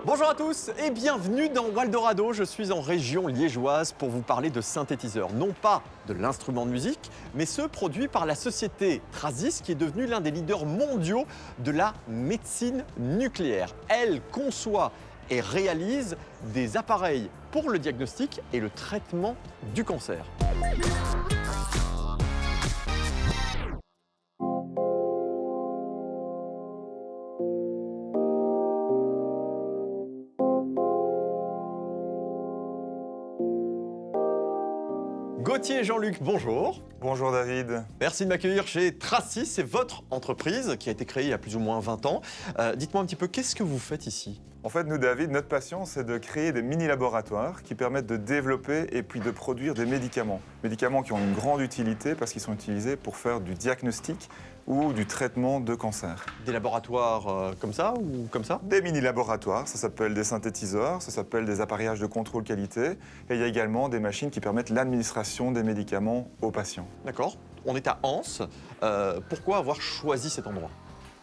Bonjour à tous et bienvenue dans Waldorado. Je suis en région liégeoise pour vous parler de synthétiseurs. Non pas de l'instrument de musique, mais ceux produits par la société Trasis qui est devenue l'un des leaders mondiaux de la médecine nucléaire. Elle conçoit et réalise des appareils pour le diagnostic et le traitement du cancer. Gauthier et Jean-Luc, bonjour. Bonjour David. Merci de m'accueillir chez Trasis, c'est votre entreprise qui a été créée il y a plus ou moins 20 ans. Dites-moi un petit peu, qu'est-ce que vous faites ici ? En fait, nous, David, notre passion, c'est de créer des mini-laboratoires qui permettent de développer et puis de produire des médicaments. Médicaments qui ont une grande utilité parce qu'ils sont utilisés pour faire du diagnostic ou du traitement de cancer. Des laboratoires comme ça ou comme ça ? Des mini-laboratoires, ça s'appelle des synthétiseurs, ça s'appelle des appareillages de contrôle qualité. Et il y a également des machines qui permettent l'administration des médicaments aux patients. D'accord. On est à Anse. Pourquoi avoir choisi cet endroit ?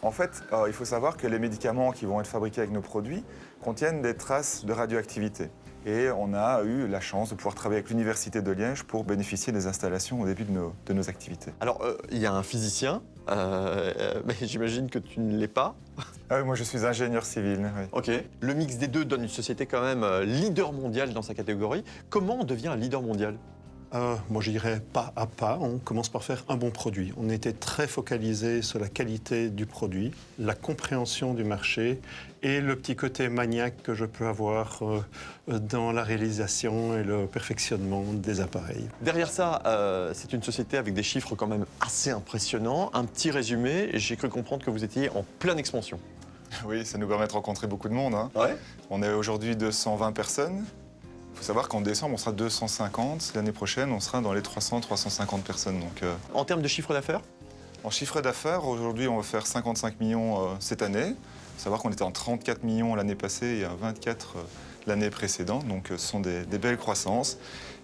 En fait, il faut savoir que les médicaments qui vont être fabriqués avec nos produits contiennent des traces de radioactivité. Et on a eu la chance de pouvoir travailler avec l'Université de Liège pour bénéficier des installations au début de nos activités. Alors, il y a un physicien, mais j'imagine que tu ne l'es pas. Ah oui, moi, je suis ingénieur civil. Oui. Ok. Le mix des deux donne une société quand même leader mondial dans sa catégorie. Comment on devient un leader mondial ? Moi, je dirais pas à pas. On commence par faire un bon produit. On était très focalisé sur la qualité du produit, la compréhension du marché et le petit côté maniaque que je peux avoir dans la réalisation et le perfectionnement des appareils. Derrière ça, c'est une société avec des chiffres quand même assez impressionnants. Un petit résumé, j'ai cru comprendre que vous étiez en pleine expansion. Oui, ça nous permet de rencontrer beaucoup de monde. Hein. Ouais. On est aujourd'hui 220 personnes. Il faut savoir qu'en décembre, on sera 250. L'année prochaine, on sera dans les 300-350 personnes. Donc, En termes de chiffre d'affaires ? En chiffre d'affaires, aujourd'hui, on va faire 55 millions cette année. Il faut savoir qu'on était en 34 millions l'année passée et à 24 l'année précédente. Donc, ce sont des belles croissances.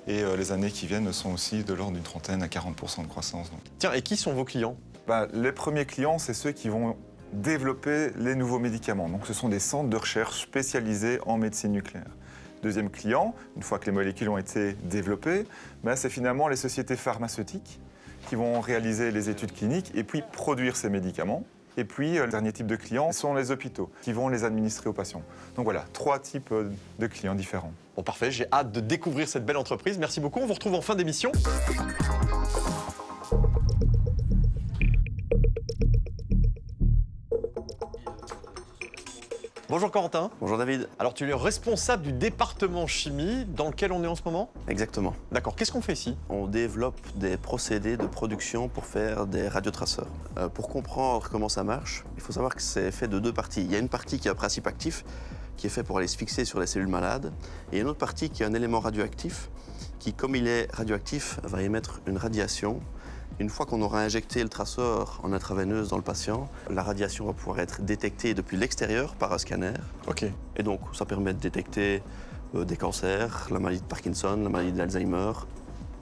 Et les années qui viennent sont aussi de l'ordre d'une trentaine à 40% de croissance. Donc. Tiens, et qui sont vos clients ? Les premiers clients, c'est ceux qui vont développer les nouveaux médicaments. Donc, ce sont des centres de recherche spécialisés en médecine nucléaire. Deuxième client, une fois que les molécules ont été développées, c'est finalement les sociétés pharmaceutiques qui vont réaliser les études cliniques et puis produire ces médicaments. Et puis, le dernier type de clients sont les hôpitaux qui vont les administrer aux patients. Donc voilà, 3 types de clients différents. Bon, parfait, j'ai hâte de découvrir cette belle entreprise. Merci beaucoup, on vous retrouve en fin d'émission. Bonjour Corentin. Bonjour David. Alors tu es le responsable du département chimie dans lequel on est en ce moment ? Exactement. D'accord, qu'est-ce qu'on fait ici ? On développe des procédés de production pour faire des radiotraceurs. Pour comprendre comment ça marche, il faut savoir que c'est fait de 2 parties. Il y a une partie qui est un principe actif, qui est fait pour aller se fixer sur les cellules malades, et une autre partie qui est un élément radioactif, qui, comme il est radioactif, va émettre une radiation. Une fois qu'on aura injecté le traceur en intraveineuse dans le patient, la radiation va pouvoir être détectée depuis l'extérieur par un scanner. Ok. Et donc, ça permet de détecter des cancers, la maladie de Parkinson, la maladie d'Alzheimer,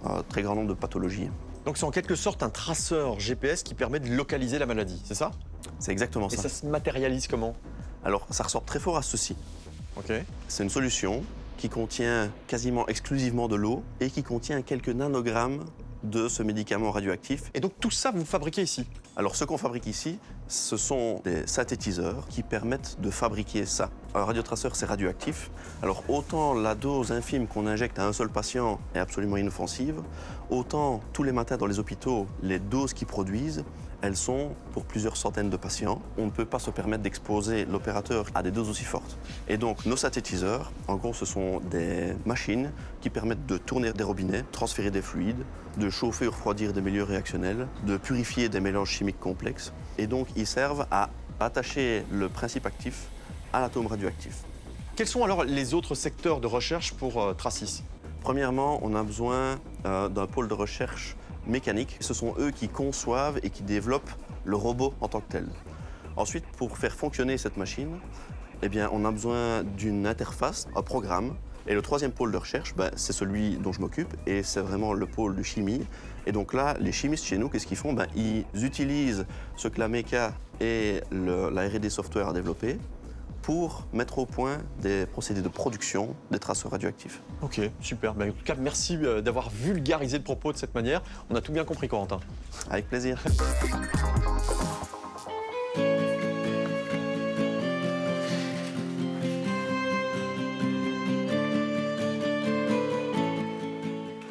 un très grand nombre de pathologies. Donc c'est en quelque sorte un traceur GPS qui permet de localiser la maladie, c'est ça ? C'est exactement Et ça. ça se matérialise comment ? Alors, ça ressemble très fort à ceci. Ok. C'est une solution qui contient quasiment exclusivement de l'eau et qui contient quelques nanogrammes de ce médicament radioactif. Et donc tout ça, vous le fabriquez ici ? Alors, ce qu'on fabrique ici, ce sont des synthétiseurs qui permettent de fabriquer ça. Un radiotraceur, c'est radioactif. Alors, autant la dose infime qu'on injecte à un seul patient est absolument inoffensive, autant tous les matins dans les hôpitaux, les doses qu'ils produisent, elles sont pour plusieurs centaines de patients. On ne peut pas se permettre d'exposer l'opérateur à des doses aussi fortes. Et donc, nos synthétiseurs, en gros, ce sont des machines qui permettent de tourner des robinets, transférer des fluides, de chauffer ou refroidir des milieux réactionnels, de purifier des mélanges chimiques complexes. Et donc, ils servent à attacher le principe actif à l'atome radioactif. Quels sont alors les autres secteurs de recherche pour Trasis ? Premièrement, on a besoin d'un pôle de recherche mécanique. Ce sont eux qui conçoivent et qui développent le robot en tant que tel. Ensuite, pour faire fonctionner cette machine, on a besoin d'une interface, un programme. Et le troisième pôle de recherche, c'est celui dont je m'occupe, et c'est vraiment le pôle de chimie. Et donc là, les chimistes chez nous, qu'est-ce qu'ils font ? Ils utilisent ce que la méca et la R&D software a développé pour mettre au point des procédés de production des traceurs radioactifs. Ok, super. En tout cas, merci d'avoir vulgarisé le propos de cette manière. On a tout bien compris, Corentin. Avec plaisir.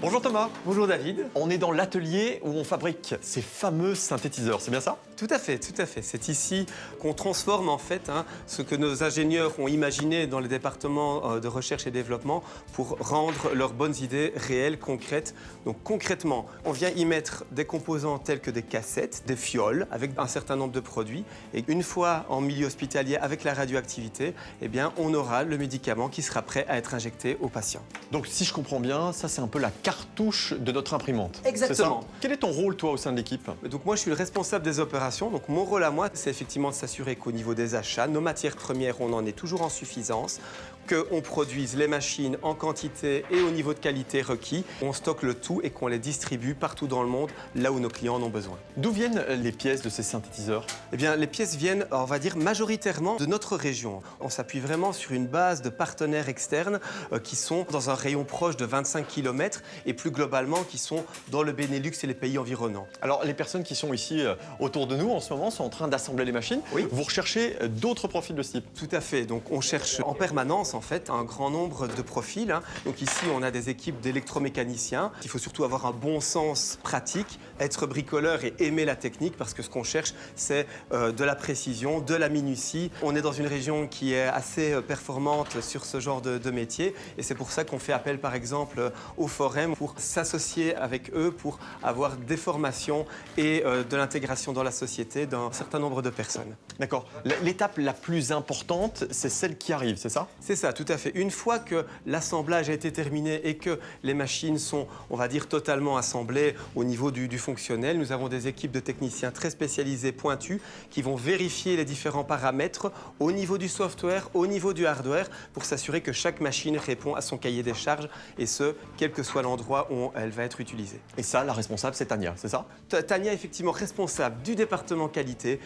Bonjour Thomas. Bonjour David. On est dans l'atelier où on fabrique ces fameux synthétiseurs, c'est bien ça? Tout à fait, tout à fait. C'est ici qu'on transforme en fait ce que nos ingénieurs ont imaginé dans les départements de recherche et développement pour rendre leurs bonnes idées réelles, concrètes. Donc concrètement, on vient y mettre des composants tels que des cassettes, des fioles avec un certain nombre de produits. Et une fois en milieu hospitalier avec la radioactivité, eh bien, on aura le médicament qui sera prêt à être injecté au patient. Donc si je comprends bien, ça c'est un peu la cartouche de notre imprimante. Exactement. C'est ça? Quel est ton rôle toi au sein de l'équipe? Donc moi, je suis le responsable des opérations. Donc mon rôle à moi, c'est effectivement de s'assurer qu'au niveau des achats, nos matières premières, on en est toujours en suffisance, qu'on produise les machines en quantité et au niveau de qualité requis, on stocke le tout et qu'on les distribue partout dans le monde, là où nos clients en ont besoin. D'où viennent les pièces de ces synthétiseurs? Eh bien, les pièces viennent, on va dire, majoritairement de notre région. On s'appuie vraiment sur une base de partenaires externes qui sont dans un rayon proche de 25 km et plus globalement qui sont dans le Benelux et les pays environnants. Alors les personnes qui sont ici autour de nous en ce moment sont en train d'assembler les machines. Oui. Vous recherchez d'autres profils de ce type? Tout à fait. Donc, on cherche en permanence, en fait, un grand nombre de profils. Donc, ici, on a des équipes d'électromécaniciens. Il faut surtout avoir un bon sens pratique, être bricoleur et aimer la technique parce que ce qu'on cherche, c'est de la précision, de la minutie. On est dans une région qui est assez performante sur ce genre de métier et c'est pour ça qu'on fait appel, par exemple, au Forum pour s'associer avec eux pour avoir des formations et de l'intégration dans la société d'un certain nombre de personnes. D'accord. L'étape la plus importante, c'est celle qui arrive, c'est ça? C'est ça, tout à fait. Une fois que l'assemblage a été terminé et que les machines sont, on va dire, totalement assemblées au niveau du fonctionnel, nous avons des équipes de techniciens très spécialisés, pointus, qui vont vérifier les différents paramètres au niveau du software, au niveau du hardware, pour s'assurer que chaque machine répond à son cahier des charges, et ce, quel que soit l'endroit où elle va être utilisée. Et ça, la responsable, c'est Tania, c'est ça? Tania est effectivement responsable du département qualité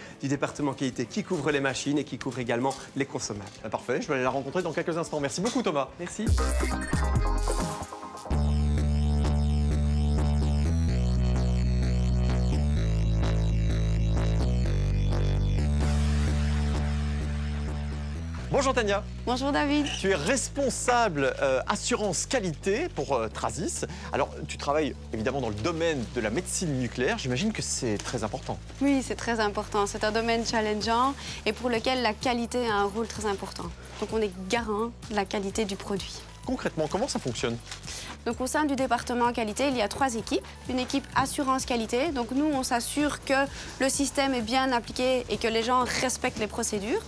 qui couvre les machines et qui couvre également les consommables. Ah, parfait, je vais aller la rencontrer dans quelques instants. Merci beaucoup Thomas. Merci. Bonjour Tania. Bonjour David. Tu es responsable assurance qualité pour Trasis. Alors, tu travailles évidemment dans le domaine de la médecine nucléaire. J'imagine que c'est très important. Oui, c'est très important. C'est un domaine challengeant et pour lequel la qualité a un rôle très important. Donc on est garant de la qualité du produit. Concrètement, comment ça fonctionne? Donc au sein du département qualité, il y a 3 équipes. Une équipe assurance qualité. Donc nous, on s'assure que le système est bien appliqué et que les gens respectent les procédures.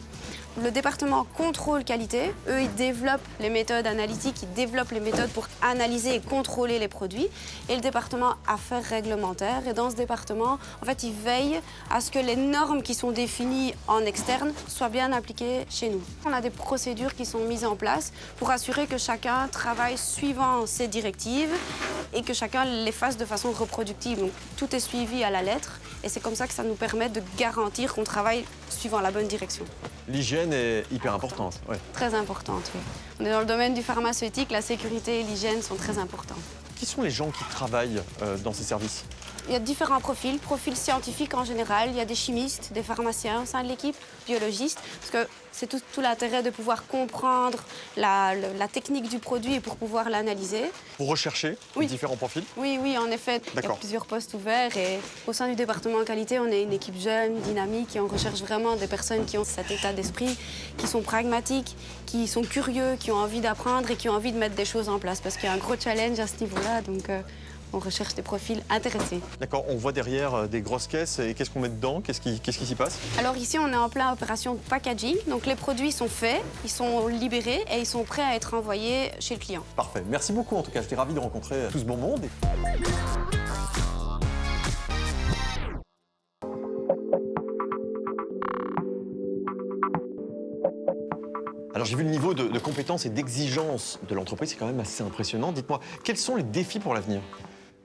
Le département contrôle qualité, eux, ils développent les méthodes analytiques, ils développent les méthodes pour analyser et contrôler les produits. Et le département affaires réglementaires. Et dans ce département, en fait, ils veillent à ce que les normes qui sont définies en externe soient bien appliquées chez nous. On a des procédures qui sont mises en place pour assurer que chacun travaille suivant ces directives et que chacun les fasse de façon reproductive. Donc tout est suivi à la lettre et c'est comme ça que ça nous permet de garantir qu'on travaille suivant la bonne direction. L'hygiène est hyper importante. Ouais. Très importante, oui. On est dans le domaine du pharmaceutique, la sécurité et l'hygiène sont très importants. Qui sont les gens qui travaillent dans ces services? Il y a différents profils scientifiques en général. Il y a des chimistes, des pharmaciens au sein de l'équipe, biologistes, parce que c'est tout l'intérêt de pouvoir comprendre la technique du produit et pour pouvoir l'analyser. Vous recherchez Oui. différents profils? Oui, en effet, il y a D'accord. plusieurs postes ouverts et au sein du département qualité, on est une équipe jeune, dynamique et on recherche vraiment des personnes qui ont cet état d'esprit, qui sont pragmatiques, qui sont curieux, qui ont envie d'apprendre et qui ont envie de mettre des choses en place parce qu'il y a un gros challenge à ce niveau-là, donc on recherche des profils intéressés. D'accord, on voit derrière des grosses caisses et qu'est-ce qu'on met dedans? Qu'est-ce qui s'y passe? Alors ici, on est en plein opération packaging, donc les produits sont faits, ils sont libérés et ils sont prêts à être envoyés chez le client. Parfait, merci beaucoup en tout cas, j'étais ravi de rencontrer tout ce bon monde. Alors j'ai vu le niveau de compétence et d'exigence de l'entreprise, c'est quand même assez impressionnant. Dites-moi, quels sont les défis pour l'avenir?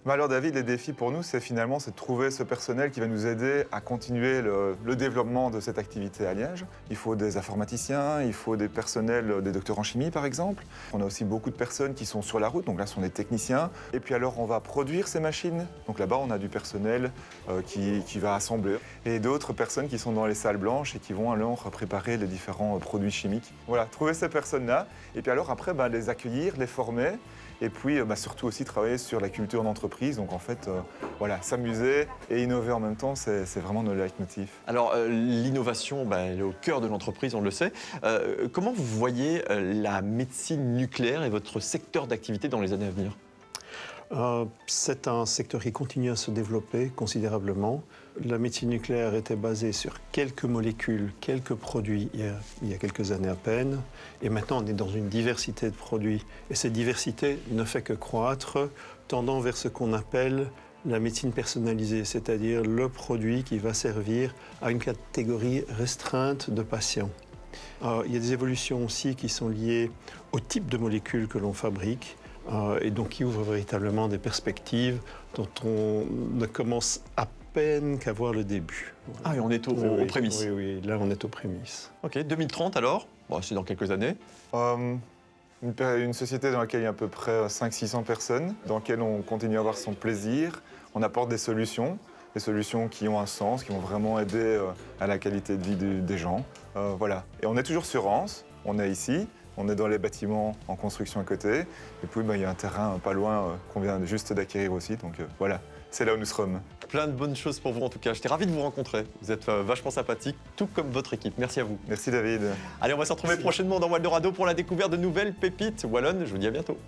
Bah alors David, les défis pour nous, c'est de trouver ce personnel qui va nous aider à continuer le développement de cette activité à Liège. Il faut des informaticiens, il faut des personnels, des docteurs en chimie par exemple. On a aussi beaucoup de personnes qui sont sur la route, donc là ce sont des techniciens. Et puis alors on va produire ces machines. Donc là-bas on a du personnel qui va assembler. Et d'autres personnes qui sont dans les salles blanches et qui vont alors préparer les différents produits chimiques. Voilà, trouver ces personnes-là. Et puis alors après, les accueillir, les former. Et puis surtout aussi travailler sur la culture d'entreprise. Donc en fait, s'amuser et innover en même temps, c'est vraiment nos leitmotifs. Alors, l'innovation, elle est au cœur de l'entreprise, on le sait. Comment vous voyez la médecine nucléaire et votre secteur d'activité dans les années à venir ? C'est un secteur qui continue à se développer considérablement. La médecine nucléaire était basée sur quelques molécules, quelques produits il y a quelques années à peine. Et maintenant, on est dans une diversité de produits. Et cette diversité ne fait que croître, tendant vers ce qu'on appelle la médecine personnalisée, c'est-à-dire le produit qui va servir à une catégorie restreinte de patients. Il y a des évolutions aussi qui sont liées au type de molécules que l'on fabrique. Et donc qui ouvre véritablement des perspectives dont on ne commence à peine qu'à voir le début. Ah, et on est aux prémices. Oui, là on est aux prémices. Ok, 2030 alors ? C'est dans quelques années. Une société dans laquelle il y a à peu près 500-600 personnes, dans laquelle on continue à avoir son plaisir. On apporte des solutions qui ont un sens, qui vont vraiment aider à la qualité de vie des gens. Voilà. Et on est toujours sur Anse, on est ici. On est dans les bâtiments en construction à côté. Et puis, il y a un terrain pas loin qu'on vient juste d'acquérir aussi. Donc voilà, c'est là où nous sommes. Plein de bonnes choses pour vous en tout cas. J'étais ravi de vous rencontrer. Vous êtes vachement sympathique, tout comme votre équipe. Merci à vous. Merci David. Allez, on va se retrouver prochainement dans Waldorado pour la découverte de nouvelles pépites wallonnes. Je vous dis à bientôt.